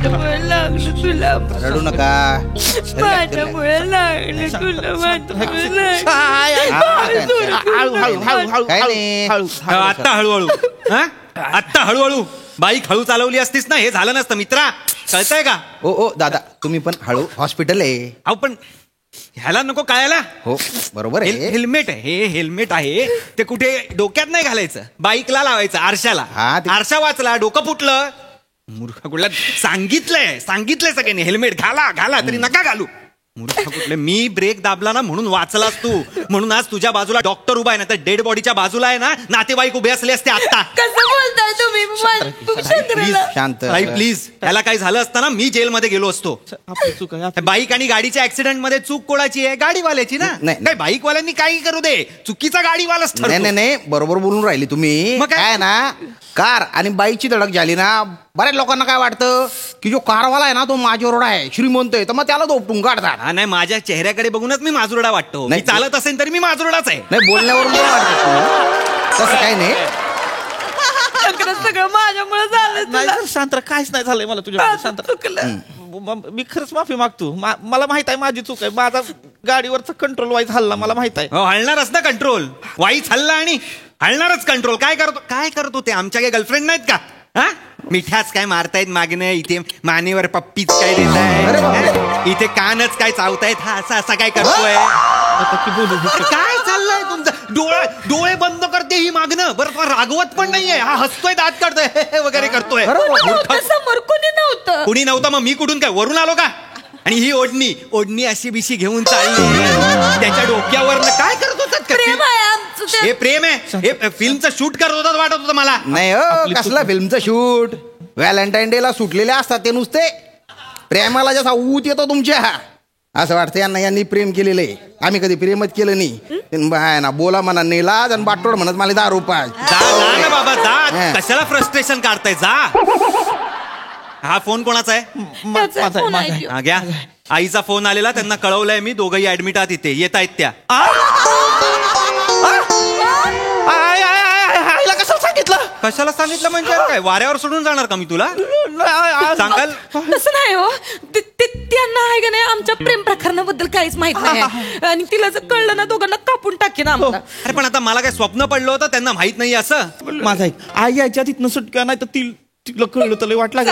माझ्यामुळे लागलं तुला, रडू नका. माझ्यामुळे लागलं तुला, माझ्यामुळे आत्ता हळूहळू आत्ता हळूहळू बाईक हळू चालवली असतीस ना हे झालं नसतं मित्रा. कळतंय का? ओ दादा तुम्ही पण हळू, हॉस्पिटल आहे. अहो पण ह्याला नको कळायला. हो बरोबर आहे. हेल्मेट आहे, हे हेल्मेट आहे ते कुठे डोक्यात नाही घालायचं, बाईकला लावायचं आरशाला. आरशा वाचला डोकं फुटलं मूर्ख कुठला. सांगितलंय सगळ्यांनी हेल्मेट घाला घाला तरी नका घालू. मूर्ख कुठले. मी ब्रेक दाबला ना म्हणून वाचलास तू, म्हणून आज तुझ्या बाजूला डॉक्टर उभा आहे ना तर डेड बॉडीच्या बाजूला आहे ना नातेवाईक उभे असले असते आता. कसं बोलताय तुम्ही? प्लीज शांत प्लीज. याला काही झालं असतं ना मी जेलमध्ये गेलो असतो. बाईक आणि गाडीच्या ऍक्सिडेंट मध्ये चूक कोणाची आहे? गाडीवाल्याची ना. नाही बाईकवाल्यांनी काही करू दे, चुकीचा गाडीवालाच ठरतो. नाही बरोबर बोलून राहिली तुम्ही. मग काय ना कार आणि बाईकची धडक झाली ना बऱ्याच लोकांना काय वाटतं की जो कारवाला आहे ना तो माझ्यावर आहे, श्रीमंत आहे, तर मग त्याला दोपटून काढतात. हा नाही माझ्या चेहऱ्याकडे बघूनच मी माजुरडा वाटतो. नाही चालत असेल तरी मी माजुरडाच आहे. नाही बोलण्यावरून वाटत तसं काही नाही. सगळं माझ्यामुळे झालं. नाही शांत काहीच नाही झालंय मला तुझ्या शांत. मी खरंच माफी मागतो. मला माहित आहे माझी चूक आहे. माझा गाडीवरचा कंट्रोल वाईज हल्ला मला माहित आहे. हलणारच ना कंट्रोल. वाईच हल्ला आणि हलणारच कंट्रोल. काय करतो ते? आमच्या काही गर्लफ्रेंड नाहीत का? हा मिठ्याच काय मारतायत मागणं, इथे मानेवर पप्पीच काय देतायत, इथे कानच काय चावतायत. हा असा काय करतोय? काय चाललंय तुमचं? डोळे बंद करते ही मागणं. बरं तो रागवत पण नाहीये, हा हसतोय दात काढतोय वगैरे करतोय. समोर कोणी नव्हतं. कुणी नव्हतं मग मी कुठून काय वरून आलो का? आणि ही ओढणी अशी बिशी घेऊन चालली त्याच्या डोक्यावर. काय करत होतात? हे प्रेम आहे? हे फिल्मचं शूट करत होतात वाटत होतं मला. नाही कसलं फिल्मचं शूट? व्हॅलेंटाईन डे ला सुटलेले असतात ते नुसते. प्रेमाला जसा ऊत येतो तुमच्या असं वाटतं यांनी प्रेम केलेलं आहे. आम्ही कधी प्रेमच केलं नाही ना. बोला म्हणा नेलाज आणि बाटोड म्हणत मला 10 रुपये. जा ना बाबा जा. कशाला फ्रस्ट्रेशन काढताय? जा. हा फोन कोणाचा आहे? हा घ्या. आईचा फोन आलेला, त्यांना कळवलंय मी. दोघंही ऍडमिट आहात इथे, येत आहेत त्या. कशाला सांगितलं म्हणजे काय? वाऱ्यावर सोडून जाणार का मी तुला? सांगाल तसं नाही हो. त्यांना आहे का नाही आमच्या प्रेम प्रकरणाबद्दल काहीच माहित नाही आणि तिला जर कळलं ना दोघांना कापून टाकेन आम्हाला. अरे पण आता मला काय स्वप्न पडलं होतं, त्यांना माहित नाही असं? माझा आई यायच्या तिथनं सुटक्या नाही तर तिला कळलं तर वाट लागेल.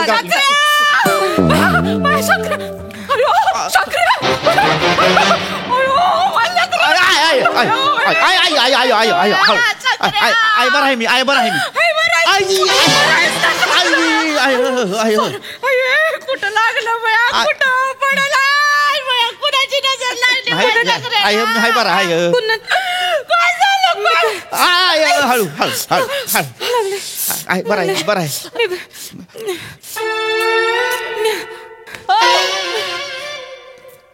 आई बरं आहे मी. कुठं लागलं बया? कुठं पडला? कुणाची नजर लागली? हाय बरं आहे. काय झालं? हळू बरं आहे.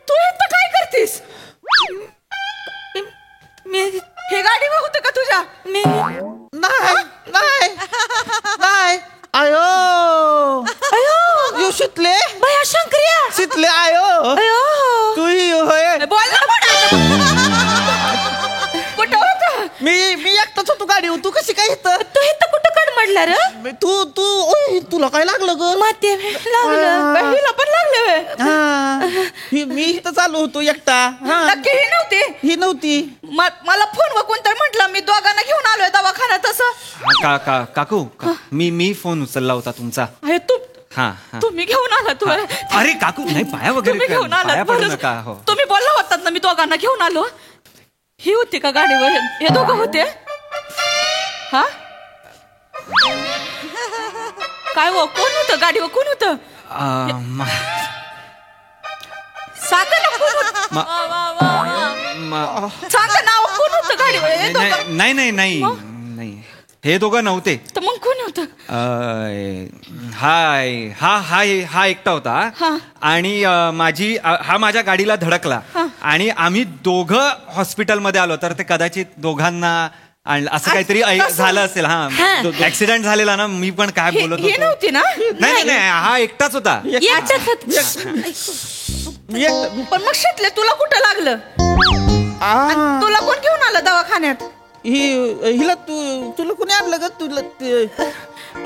तू इथं काय करतीस? हे गाडी होतं का तुझ्या? नाही आयो शितले बया शंकर्या शितले आयो तू होय. बोल कुठं होतं? मी एकटाच होतो गाडीवर. तू कशी काय इथं? तू इथं कुठं कडमडला रे? तुला काय लागलं ग? माती लागलं. हिला पण लागलं. मी इथं चालू होतो एकटा. नक्की ही नव्हती. मला फोनवर कोणतरी म्हटलं, मी दोघांना घेऊन आलोय दवाखान्यात. तसं काकू मी फोन उचलला होता तुमचा. तुम्ही घेऊन आला तू? अरे काकू नाही, पाया वगैरे घेऊन आला. हो. तुम्ही बोलला होतात ना मी दोघांना घेऊन आलो. ही होती का गाडीवर? हे दोघं होते? हा काय हो? कोण होतं गाडीवर? कोण होतं? सांगा ना कोण होतं? सांगा नाव. कोण होतं गाडीवर? नाही हे दोघं नव्हते. तर मग कोण होतं? हा एकटा होता आणि माझ्या गाडीला धडकला आणि आम्ही दोघं हॉस्पिटलमध्ये आलो. तर ते कदाचित दोघांना असं काहीतरी झालं असेल. ऍक्सिडेंट झालेला ना. मी पण काय बोलत होतो. नव्हती ना? नाही हा एकटाच होता. पण मग शितले तुला कुठं लागलं? तुला कोण घेऊन आलं दवाखान्यात? हिला तुला कोणी आणलं ग? तुला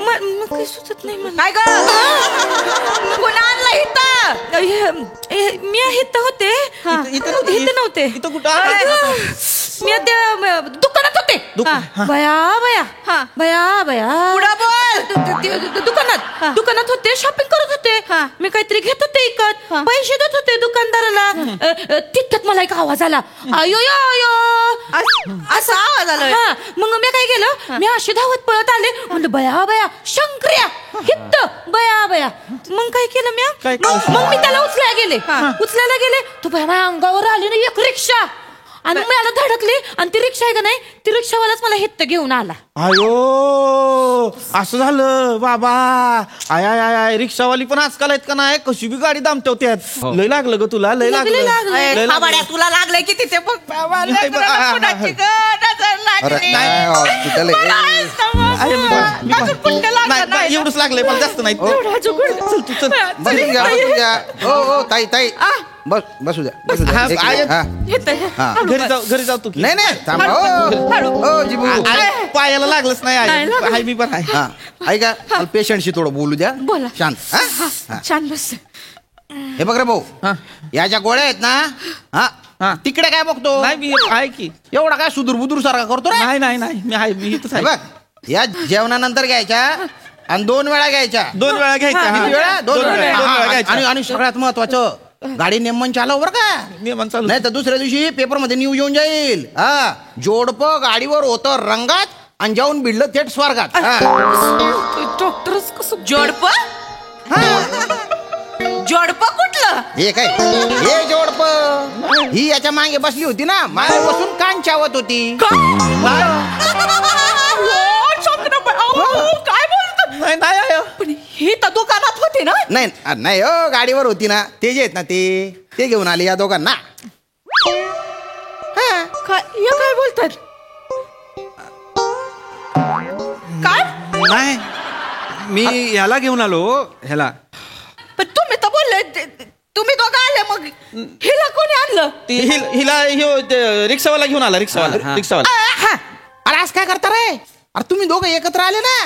मग काही सुचत नाही मला. काय ग पुन्हा आणलं इथं? मी इथं होते. इथं नव्हते. इथं कुठं आहे? मी त्या दुकानात होते. बया बया बया बया पुढं बोल. दुकानात होते. शॉपिंग करत होते. मी काहीतरी घेत होते इकत. पैसे देत होते दुकानदाराला. तितक्यात मला एक आवाज आला. अयो यो यो असा आवाज आला. मग मी काय केलं, मी अशी धावत पळत आले. म्हणलं बया बया शंकर्या हित्त बया बया. मग काय केलं मी, मग मी त्याला उचलायला गेले. तो बया माझ्या अंगावर आली ना एक रिक्षा आणि मला धडकली. आणि ती रिक्षा आहे का नाही, ती रिक्षावालाच मला हित्त घेऊन आला. अयो असं झालं बाबा. आय आय आय आय रिक्षावाली पण आजकाल आहेत का नाही, कशी बी गाडी दामटव त्यात. लय लागलं ग तुला, लय लागलं. ए, खाबाड्या, तुला लागलंय की तिथे बघ बाबा, नाही, लेकराला हा, कुणाची ग नजर अरे लागली. काय हॉस्पिटल आहे. अरे, अजून कुठं लागलं नाही. एवढंच लागलंय मला, जास्त नाही. चल तू चल. बसून घ्या. हो ताई बसू द्या. हा. घरी जाऊ तू की. नाही थांबा. हो जिबू. अरे, पायाला लागलंच नाही. आहे मी पण आहे. हा ऐका, पेशंटशी थोडं बोलू द्या. बोला. शांत. छान बस. हे बघ रे भाऊ, या गोळ्या आहेत ना, तिकडे काय बघतो? नाही मी आहे की. एवढा काय सुदूर बुदूर सारखा करतो रे? नाही मी आहे, मी इथंच हे आहे. बघ, या जेवणानंतर घ्यायच्या आणि 2 वेळा घ्यायच्या. 2 वेळा घ्यायच्या. किती वेळा? 2 दोन वेळा. वेळा घ्यायच्या. आणि सगळ्यात महत्वाचं, गाडी नेमन चालव बरं का. नियमन चालू. नाही तर दुसऱ्या दिवशी पेपर मध्ये न्यूज येऊन जाईल. जोडपं गाडीवर होतं रंगात आणि जाऊन भिडलं थेट स्वर्गात. डॉक्टरच कसं जोडप जोडप कुठलं? हे काय, हे जोडपं ही याच्या मागे बसली होती ना, मागे बसून कान चावत होती. काय बोलतो? नाही आहे. पण ही तर दुकानात होती ना. नाही हो, गाडीवर होती ना. ते जे आहेत ना ते घेऊन आले या दोघांना. काय बोलतात? काय? नाही, मी ह्याला घेऊन आलो. ह्याला पण तुम्ही तर बोलले तुम्ही दोघं आले, मग हिला कोणी आणलं? हिला रिक्षावाला घेऊन आला. रिक्षावाला. अरे आज काय करता रे? अरे तुम्ही दोघं एकत्र आले ना.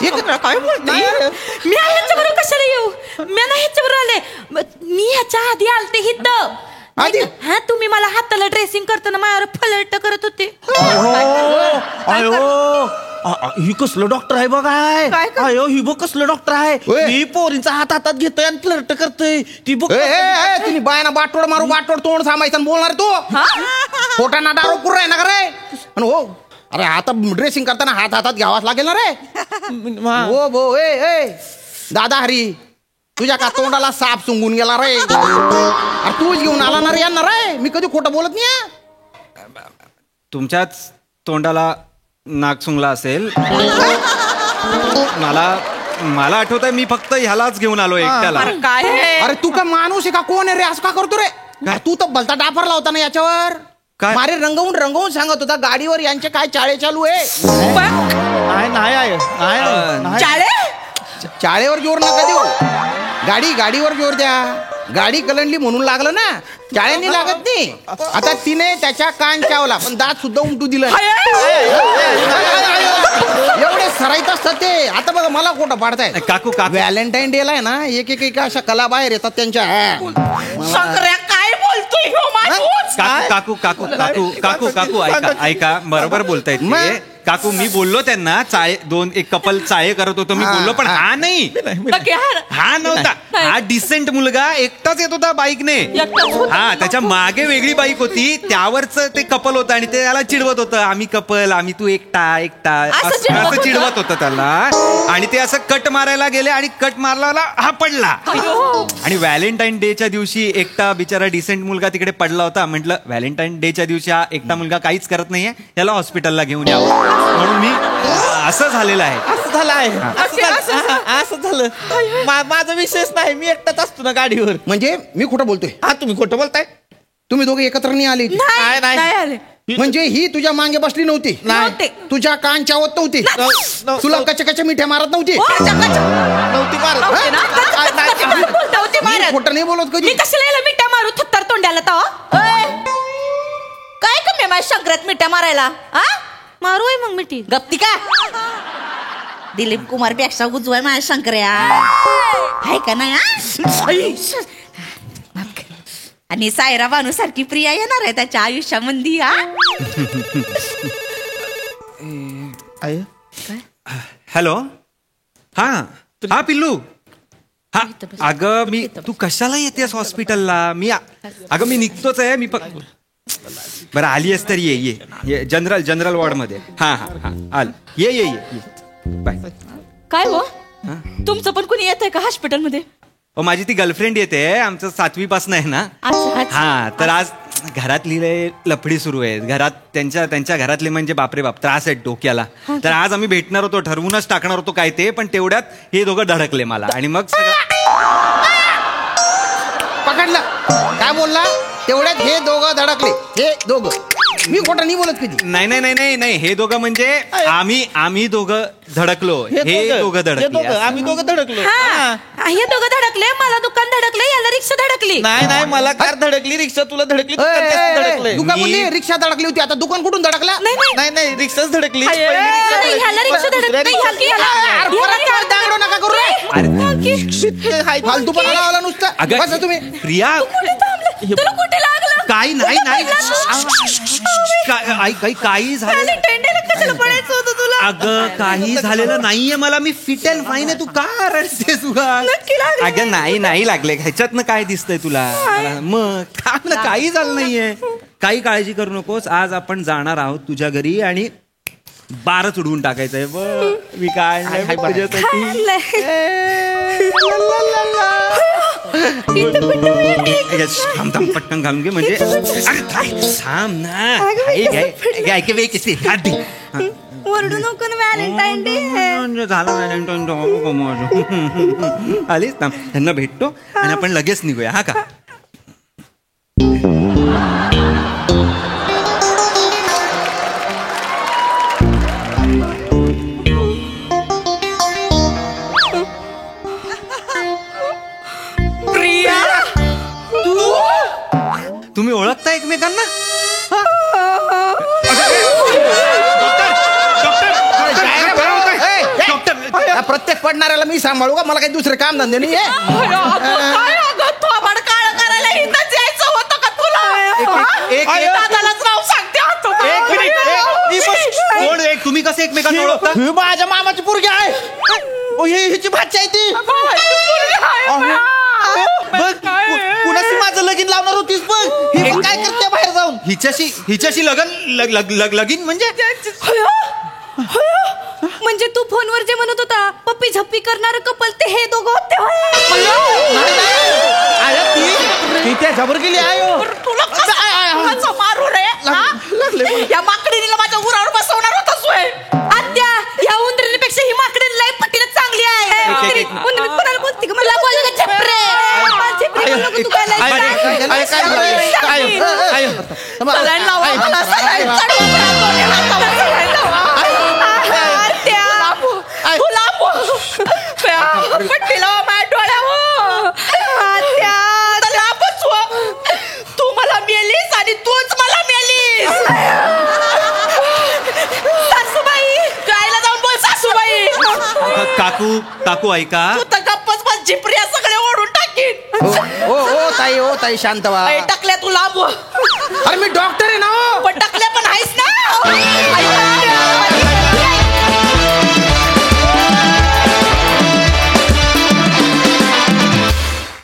एकत्र काय बोलते? मी ह्याच्याबरोबर कशाला येऊ? मी नाही ह्याच्याबरोबर आले. मी ह्याच्या आधी आलते हिथं. आधी? हा, तुम्ही मला हाताला ड्रेसिंग करताना माझ्यावर फलट करत होते. अयो ही कसलं डॉक्टर आहे बघाय. अयो ही बघ कसलं डॉक्टर आहे. ओय. मी पोरींचा हातात घेतोय आणि फ्लर्ट करतोय. ती बघ. तुम्ही बायना बाटोड मारू, बाटोड तोंड सांभायचं आणि बोलणार तू. पोटांना दारू कुर आहे ना रे. आणि हो, अरे आता ड्रेसिंग करताना हातात घ्यावाच लागेल ना रे. हो भो, ए दादा हरी, तुझ्या का तोंडाला साप सुंगून गेला रे. अरे तूच घेऊन आला ना रे यांना रे. मी कधी खोटं बोलत नाही. तुमच्याच तोंडाला नाक सुंगला असेल. मला आठवत आहे, मी फक्त ह्यालाच घेऊन आलो एकट्याला. काय आहे? अरे तू का माणूस आहे का, कोण आहे रे? असं का करतो रे? तू तर भलता डाफरला होता ना याच्यावर. काय? मारे रंगवून सांगत होता गाडीवर यांचे काय चाळे चालू आहे. नाही. चाळेवर जोर नका देऊ. गाडीवर जोर द्या. गाडी कलंडली म्हणून लागलं ना, चाळ्यांनी लागत नाही. आता तिने त्याच्या कान चावला पण दात सुद्धा उमटू दिलं. एवढे सराईत असतात ते. आता बघा मला खोटं पाडताय. काकू व्हॅलेंटाईन डे ला आहे ना, एक अशा कला बाहेर येतात त्यांच्या. शंकर्या काय बोलतोय ह्यो माणूस? काकू ऐका बरोबर बोलतायत ते. काकू मी बोललो त्यांना, एक कपल चाळे करत होतो मी बोललो, पण हा नाही. हा नव्हता. हा डिसेंट मुलगा एकटाच येत होता बाईकने. हा, त्याच्या मागे वेगळी बाईक होती, त्यावरच ते कपल होतं आणि ते त्याला चिडवत होतं, आम्ही कपल, आम्ही तू एकटा असं चिडवत होतं त्याला. आणि ते असं कट मारायला गेले आणि कट मारला हा पडला. आणि व्हॅलेंटाईन डेच्या दिवशी एकटा बिचारा डिसेंट मुलगा तिकडे पडला होता. म्हटलं व्हॅलेंटाईन डेच्या दिवशी हा एकटा मुलगा काहीच करत नाहीये, त्याला हॉस्पिटलला घेऊन यावं. म्हणून मी असं झालेलं आहे. असं झालं. माझा विषयच नाही, मी एकटाच असतो ना गाडीवर. म्हणजे मी खोटं बोलतोय? हा, तुम्ही खोटं बोलताय. तुम्ही दोघे एकत्र नाही आले? नाही आले. म्हणजे ही तुझ्या मागे बसली नव्हती? नव्हते. तुझ्या कान चावत नव्हती? तुला कच्च्या मिठ्या मारत नव्हती? नव्हती मारत. मी खोटं नाही बोलत कधी. मी कशाला मिठ्या मारू थुत्तर तोंड्याला तो? काय कमी माझ्या शंकरात मिठ्या मारायला? मारू आहे मग मिठी. गप्ती का? दिलीप कुमार पेक्षा उजवाय माझ्या शंकर्या आहे का नाही माफ कर. आणि सायरा बानू सारखी प्रिया येणार आहे त्याच्या आयुष्यामध्ये आय हॅलो हा पिल्लू हा अगं मी तू कशाला येतेस हॉस्पिटलला अगं मी निघतोच आहे मी बरं आली आहेस तर ये जनरल वॉर्ड मध्ये हा आल ये बाय काय हो तुमचं पण कोणी येत आहे का हॉस्पिटलमध्ये? माझी ती गर्लफ्रेंड येते आमचं 7वी पासून आहे ना. हा तर आज घरात लिहिले लफडी सुरू आहे घरात त्यांच्या घरातले म्हणजे बापरे बाप त्रास आहेत डोक्याला. तर आज आम्ही भेटणार होतो ठरवूनच टाकणार होतो काय ते पण तेवढ्यात हे दोघं धडकले मला आणि मग पकडलं काय बोलला तेवढ्यात हे दोघं धडकले हे दोघं मी खोटं नाही बोलत कधी. नाही हे दोघं म्हणजे आम्ही दोघं धडकलो हे दोघं धडकले आम्ही दोघं धडकलो. हे दोघं धडकले मला दुकान धडकले याला रिक्षा धडकली. नाही मला कार धडकली रिक्षा तुला धडकली धडकले दुकान बोलली रिक्षा धडकली होती आता दुकान कुठून धडकला? नाही रिक्षाच धडकली. ह्याला रिक्षा धडकली नका करू रे फालतूपणा लावला नुसतं. बसा तुम्ही. प्रिया तुला कुठे लागलं? काही नाही काही झालं अगं काही झालेलं नाहीये मला मी फिट अँड फाईन आहे. तू का रडतेस अगं नाही लागले ह्याच्यातनं काय दिसतंय तुला मग काही झालं नाहीये काही काळजी करू नकोस. आज आपण जाणार आहोत तुझ्या घरी आणि 12 उडवून टाकायचंय मी काय थांब पटकन घालून घे म्हणजे थांब ना ओरडू नको ना व्हॅलेंटाईन डे झाला व्हॅलेंटाईन आलीच ना त्यांना भेटतो आणि आपण लगेच निघूया हा का. तुम्ही ओळखता एकमेकांना? प्रत्येक पडणाऱ्याला मी सांभाळू का मला काही दुसरे काम धंदे नाही तुम्ही कसं एकमेकांना ओळखता? माझ्या मामाची पोरगी आहे ह्याची भाची आहे ती. कुणाशी माझं लगीन लावणार होतीस बघ ही काय करते बाहेर जाऊन हिच्याशी लगीन म्हणजे तू फोनवर जे म्हणत होता पप्पी झप्पी करणार कपल ते हे दोघं होते. ती त्या जबर गेली आहे तुला कसं मारू रे या माकडीला माझ्या उरावर बसवणार होतास होय. आत्या या उंदरीपेक्षा ही माकडी लय पटीने चांगली आहे. कोणाला बोलते का मला बोल झेपरे तू तू मला मेलीस आणि तूच मला मेलीस. सासूबाई गायला जाऊन बोल सासूबाई. काकू ऐका तू तर गप्पच बस झिपऱ्या सगळे ओढून टाकीन. ओ ताई शांत व्हा. टाकल्या तू लांब अरे मी डॉक्टर आहे ना पण टाकल्या पण आहेस ना.